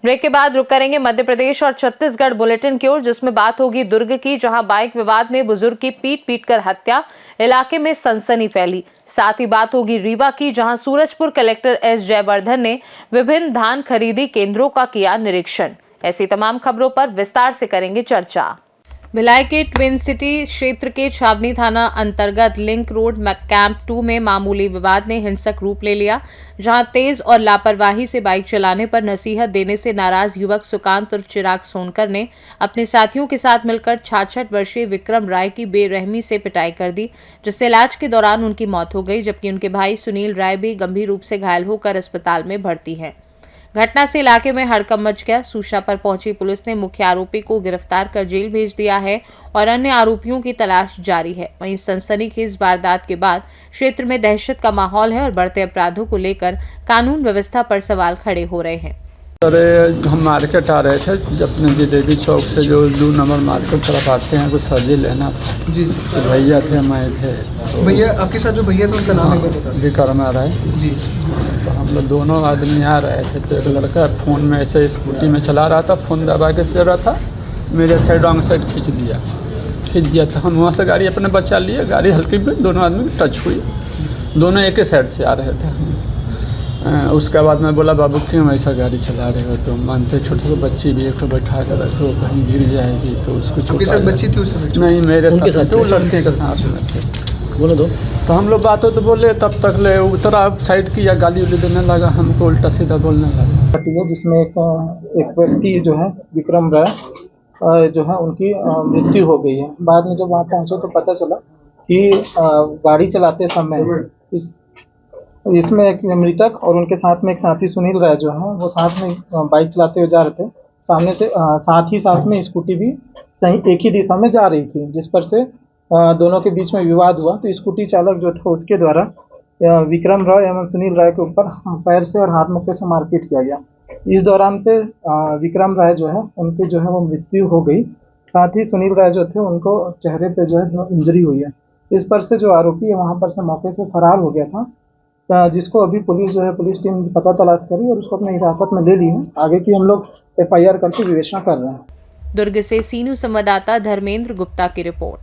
Break के बाद रुक करेंगे मध्य प्रदेश और छत्तीसगढ़ बुलेटिन की ओर, जिसमें बात होगी दुर्ग की, जहां बाइक विवाद में बुजुर्ग की पीट कर हत्या, इलाके में सनसनी फैली। साथ ही बात होगी रीवा की, जहां सूरजपुर कलेक्टर एस जयवर्धन ने विभिन्न धान खरीदी केंद्रों का किया निरीक्षण। ऐसी तमाम खबरों पर विस्तार से करेंगे चर्चा। भिलाई के ट्विन सिटी क्षेत्र के छावनी थाना अंतर्गत लिंक रोड कैंप 2 में मामूली विवाद ने हिंसक रूप ले लिया, जहां तेज और लापरवाही से बाइक चलाने पर नसीहत देने से नाराज युवक सुकांत उर्फ चिराग सोनकर ने अपने साथियों के साथ मिलकर 66 वर्षीय विक्रम राय की बेरहमी से पिटाई कर दी, जिससे इलाज के दौरान उनकी मौत हो गई, जबकि उनके भाई सुनील राय भी गंभीर रूप से घायल होकर अस्पताल में भर्ती हैं। घटना से इलाके में हड़कंप मच गया। सूचना पर पहुंची पुलिस ने मुख्य आरोपी को गिरफ्तार कर जेल भेज दिया है और अन्य आरोपियों की तलाश जारी है। वहीं सनसनीखेज वारदात के बाद क्षेत्र में दहशत का माहौल है और बढ़ते अपराधों को लेकर कानून व्यवस्था पर सवाल खड़े हो रहे हैं। अरे हम मार्केट आ रहे थे, अपने जिलेबी चौक से जो 2 नंबर मार्केट तरफ आते हैं, कुछ सब्जी लेना। जी तो भैया थे, मैं थे। तो भैया आपके साथ जो भैया थे उनका नाम है बता? विक्रम राय जी। तो हम लोग दोनों आदमी आ रहे थे, तो एक लड़का फ़ोन में ऐसे स्कूटी में चला रहा था, फ़ोन दबा के चल रहा था, मेरे साइड रॉन्ग साइड खींच दिया था। हम वहाँ से गाड़ी अपने बचा लिए, गाड़ी हल्की भी दोनों आदमी टच हुई, दोनों एक ही साइड से आ रहे थे। उसके बाद मैं बोला, बाबू क्यों ऐसा गाड़ी चला रहे हो? तो मानते छोटे छोटे बच्ची भी एक तो बैठा कर रखो, कहीं गिर जाएगी तो उसको। आपके साथ बच्ची थी उस समय? नहीं, मेरे साथ तो लड़के के साथ में थे। बोलो दो तो हम लोग बात हो तो बोले, तब तक ले उतरा साइड किया, गाली उली देने लगा, हमको उल्टा सीधा बोलने लगा। जिसमें एक व्यक्ति जो है विक्रम राय जो है उनकी मृत्यु हो गई है। बाद में जब वहाँ पहुँचे तो पता चला कि गाड़ी चलाते समय इसमें एक मृतक और उनके साथ में एक साथी सुनील राय जो है वो साथ में बाइक चलाते हुए जा रहे थे। सामने से साथ में स्कूटी भी सही एक ही दिशा में जा रही थी, जिस पर से दोनों के बीच में विवाद हुआ। तो स्कूटी चालक जो था उसके द्वारा विक्रम राय एवं सुनील राय के ऊपर पैर से और हाथ मुक्के से मारपीट किया गया। इस दौरान पे विक्रम राय जो है उनकी जो है वो मृत्यु हो गई। साथ ही सुनील राय जो थे उनको चेहरे पे जो है इंजरी हुई है। इस पर से जो आरोपी है वहाँ पर से मौके से फरार हो गया था, जिसको अभी पुलिस टीम पता तलाश करी और उसको अपने हिरासत में ले ली है। आगे की हम लोग FIR करके विवेचना कर रहे हैं। दुर्ग से सीनू संवाददाता धर्मेंद्र गुप्ता की रिपोर्ट।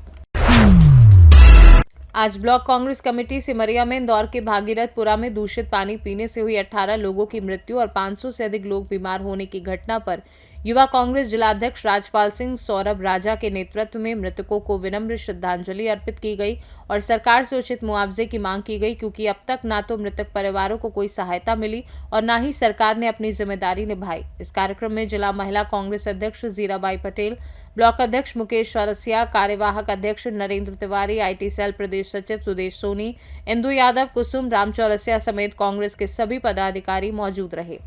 आज ब्लॉक कांग्रेस कमेटी सिमरिया में इंदौर के भागीरथपुरा में दूषित पानी पीने से हुई 18 लोगों की मृत्यु और 500 से अधिक लोग बीमार होने की घटना पर युवा कांग्रेस जिलाध्यक्ष राजपाल सिंह सौरभ राजा के नेतृत्व में मृतकों को विनम्र श्रद्धांजलि अर्पित की गई और सरकार से उचित मुआवजे की मांग की गई, क्योंकि अब तक न तो मृतक परिवारों को कोई सहायता मिली और न ही सरकार ने अपनी जिम्मेदारी निभाई। इस कार्यक्रम में जिला महिला कांग्रेस अध्यक्ष जीराबाई पटेल, ब्लॉक अध्यक्ष मुकेश चौरसिया, कार्यवाहक अध्यक्ष नरेंद्र तिवारी, IT सेल प्रदेश सचिव सुदेश सोनी, इंदु यादव, कुसुम राम चौरसिया समेत कांग्रेस के सभी पदाधिकारी मौजूद रहे।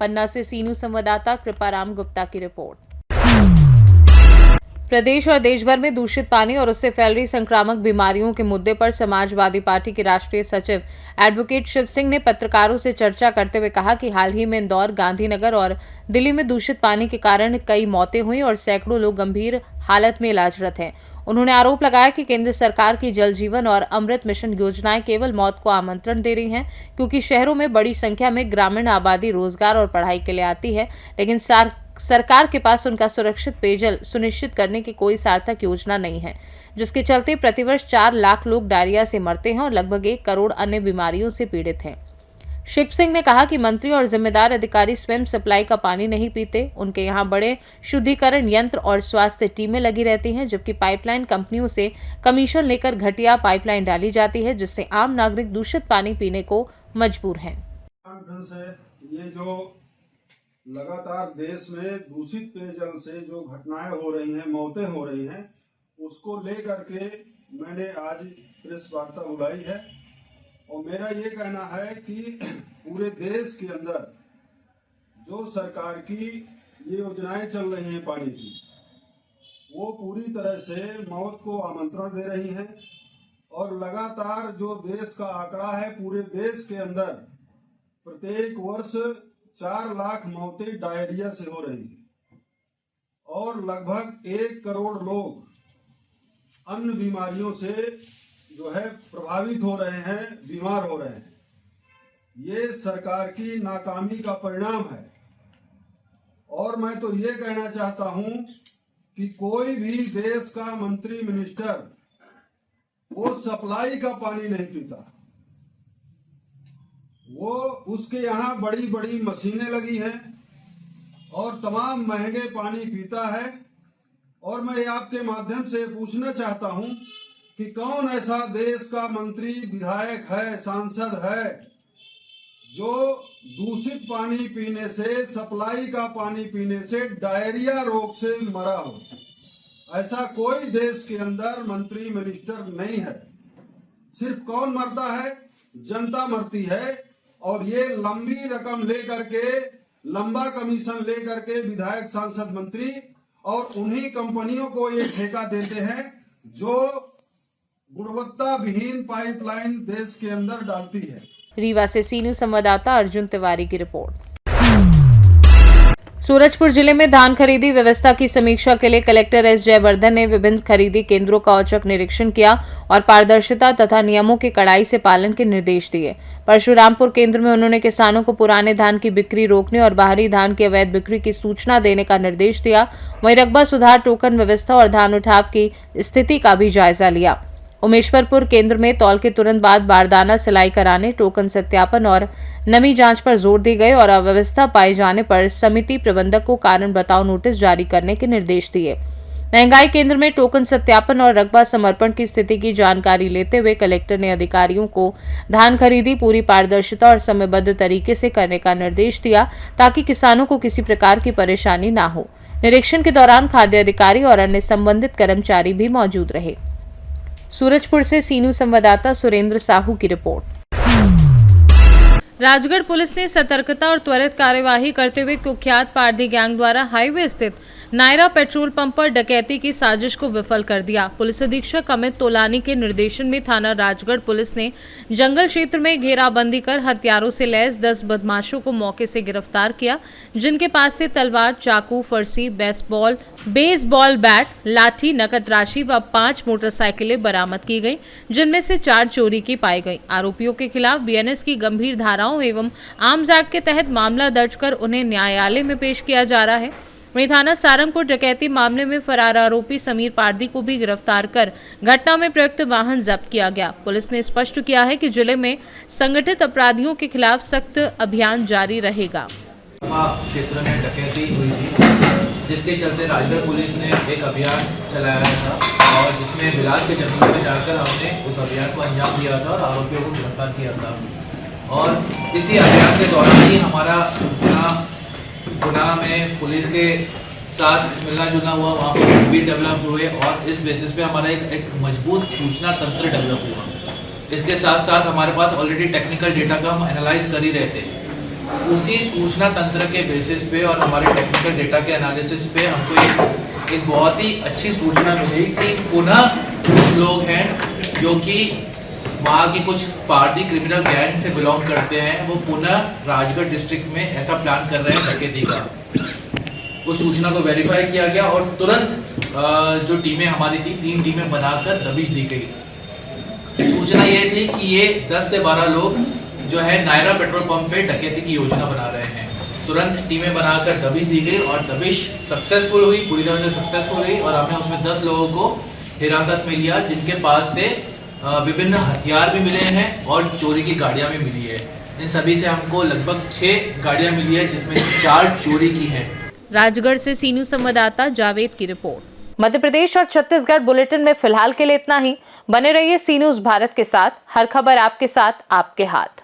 पन्ना से सीनू संवाददाता कृपाराम गुप्ता की रिपोर्ट। प्रदेश और देश भर में दूषित पानी और उससे फैल रही संक्रामक बीमारियों के मुद्दे पर समाजवादी पार्टी के राष्ट्रीय सचिव एडवोकेट शिव सिंह ने पत्रकारों से चर्चा करते हुए कहा कि हाल ही में इंदौर, गांधीनगर और दिल्ली में दूषित पानी के कारण कई मौतें हुई और सैकड़ों लोग गंभीर हालत में इलाजरत हैं। उन्होंने आरोप लगाया कि केंद्र सरकार की जल जीवन और अमृत मिशन योजनाएं केवल मौत को आमंत्रण दे रही हैं, क्योंकि शहरों में बड़ी संख्या में ग्रामीण आबादी रोजगार और पढ़ाई के लिए आती है, लेकिन सरकार के पास उनका सुरक्षित पेयजल सुनिश्चित करने की कोई सार्थक योजना नहीं है, जिसके चलते प्रतिवर्ष 4 लाख लोग डायरिया से मरते हैं और लगभग 1 करोड़ अन्य बीमारियों से पीड़ित हैं। शिव सिंह ने कहा कि मंत्री और जिम्मेदार अधिकारी स्वयं सप्लाई का पानी नहीं पीते। उनके यहाँ बड़े शुद्धिकरण यंत्र और स्वास्थ्य टीमें लगी रहती हैं, जबकि पाइपलाइन कंपनियों से कमीशन लेकर घटिया पाइपलाइन डाली जाती है, जिससे आम नागरिक दूषित पानी पीने को मजबूर हैं। ये जो लगातार देश में दूषित पेयजल से जो घटनाएं हो रही हैं, मौतें हो रही हैं, उसको लेकर के मैंने आज प्रेस वार्ता बुलाई है। और मेरा ये कहना है कि पूरे देश के अंदर जो सरकार की ये योजनाएं चल रही हैं पानी की, वो पूरी तरह से मौत को आमंत्रण दे रही हैं। और लगातार जो देश का आंकड़ा है, पूरे देश के अंदर प्रत्येक वर्ष 4 लाख मौतें डायरिया से हो रही हैं और लगभग 1 करोड़ लोग अन्य बीमारियों से जो है प्रभावित हो रहे हैं, बीमार हो रहे हैं। ये सरकार की नाकामी का परिणाम है। और मैं तो ये कहना चाहता हूं कि कोई भी देश का मंत्री मिनिस्टर वो सप्लाई का पानी नहीं पीता। वो उसके यहाँ बड़ी बड़ी मशीनें लगी हैं और तमाम महंगे पानी पीता है। और मैं आपके माध्यम से पूछना चाहता हूं कि कौन ऐसा देश का मंत्री, विधायक है, सांसद है जो दूषित पानी पीने से, सप्लाई का पानी पीने से डायरिया रोग से मरा हो। ऐसा कोई देश के अंदर मंत्री मिनिस्टर नहीं है। सिर्फ कौन मरता है? जनता मरती है। और ये लंबी रकम लेकर के, लंबा कमीशन लेकर के विधायक, सांसद, मंत्री और उन्हीं कंपनियों को ये ठेका देते हैं जो गुणवत्ता विहीन पाइपलाइन देश के अंदर डालती है। रीवा से सी न्यूज संवाददाता अर्जुन तिवारी की रिपोर्ट। सूरजपुर जिले में धान खरीदी व्यवस्था की समीक्षा के लिए कलेक्टर एस जयवर्धन ने विभिन्न खरीदी केंद्रों का औचक निरीक्षण किया और पारदर्शिता तथा नियमों के कड़ाई से पालन के निर्देश दिए। परशुरामपुर केंद्र में उन्होंने किसानों को पुराने धान की बिक्री रोकने और बाहरी धान की अवैध बिक्री की सूचना देने का निर्देश दिया। वहीं रकबा सुधार, टोकन व्यवस्था और धान उठाव की स्थिति का भी जायजा लिया। उमेशवरपुर केंद्र में तौल के तुरंत बाद बारदाना सिलाई कराने, टोकन सत्यापन और नमी जांच पर जोर दी गई और अव्यवस्था पाए जाने पर समिति प्रबंधक को कारण बताओ नोटिस जारी करने के निर्देश दिए। महंगाई केंद्र में टोकन सत्यापन और रकबा समर्पण की स्थिति की जानकारी लेते हुए कलेक्टर ने अधिकारियों को धान खरीदी पूरी पारदर्शिता और समयबद्ध तरीके से करने का निर्देश दिया ताकि किसानों को किसी प्रकार की परेशानी न हो। निरीक्षण के दौरान खाद्य अधिकारी और अन्य संबंधित कर्मचारी भी मौजूद रहे। सूरजपुर से सी न्यूज संवाददाता सुरेंद्र साहू की रिपोर्ट। राजगढ़ पुलिस ने सतर्कता और त्वरित कार्यवाही करते हुए कुख्यात पारधी गैंग द्वारा हाईवे स्थित नायरा पेट्रोल पंप पर डकैती की साजिश को विफल कर दिया। पुलिस अधीक्षक अमित तोलानी के निर्देशन में थाना राजगढ़ पुलिस ने जंगल क्षेत्र में घेराबंदी कर हथियारों से लैस 10 बदमाशों को मौके से गिरफ्तार किया, जिनके पास से तलवार, चाकू, फरसी, बेसबॉल बैट, लाठी, नकद राशि व 5 मोटरसाइकिलें बरामद की गई, जिनमें से 4 चोरी की पाई गई। आरोपियों के खिलाफ बीएनएस की गंभीर धाराओं एवं आर्म्स एक्ट के तहत मामला दर्ज कर उन्हें न्यायालय में पेश किया जा रहा है। वहीं थाना सारंगपुर डकैती मामले में फरार आरोपी समीर पारदी को भी गिरफ्तार कर घटना में प्रयुक्त वाहन जब्त किया गया। पुलिस ने स्पष्ट किया है कि जिले में संगठित अपराधियों के खिलाफ सख्त अभियान जारी रहेगा। क्षेत्र में डकैती हुई थी, जिसके चलते राजगढ़ पुलिस ने एक अभियान चलाया था और जिसमें बिलास के जंगल में जाकर हमने उस अभियान को अंजाम दिया था और आरोपियों को गिरफ्तार किया था। और इसी अभियान के दौरान ही हमारा गुना में पुलिस के साथ मिलना जुलना हुआ, वहाँ पर भी डेवलप हुए और इस बेसिस पे हमारा एक मजबूत सूचना तंत्र डेवलप हुआ। इसके साथ साथ हमारे पास ऑलरेडी टेक्निकल डेटा का हम एनालाइज कर ही रहे थे। उसी सूचना तंत्र के बेसिस पे और हमारे टेक्निकल डेटा के एनालिसिस पे हमको एक बहुत ही अच्छी सूचना मिली कि पुनः कुछ लोग हैं जो कि वहाँ की कुछ पारदी क्रिमिनल गैंग से बिलोंग करते हैं, वो पुनः राजगढ़ डिस्ट्रिक्ट में ऐसा प्लान कर रहे हैं डकैती का। उस सूचना को वेरीफाई किया गया और तुरंत जो टीमें हमारी थी 3 टीमें बनाकर दबिश दी गई। सूचना ये थी कि ये 10 से 12 लोग जो है नायरा पेट्रोल पंप पे डकैती की योजना बना रहे हैं। तुरंत टीमें बनाकर दबिश दी गई और दबिश सक्सेसफुल हुई, पूरी तरह से सक्सेसफुल हुई और हमने उसमें 10 लोगों को हिरासत में लिया, जिनके पास से विभिन्न हथियार भी मिले हैं और चोरी की गाड़ियां भी मिली है। इन सभी से हमको लगभग 6 गाड़ियां मिली है, जिसमें 4 चोरी की हैं। राजगढ़ से सी न्यूज संवाददाता जावेद की रिपोर्ट। मध्य प्रदेश और छत्तीसगढ़ बुलेटिन में फिलहाल के लिए इतना ही। बने रहिए सी न्यूज भारत के साथ। हर खबर आपके साथ, आपके हाथ।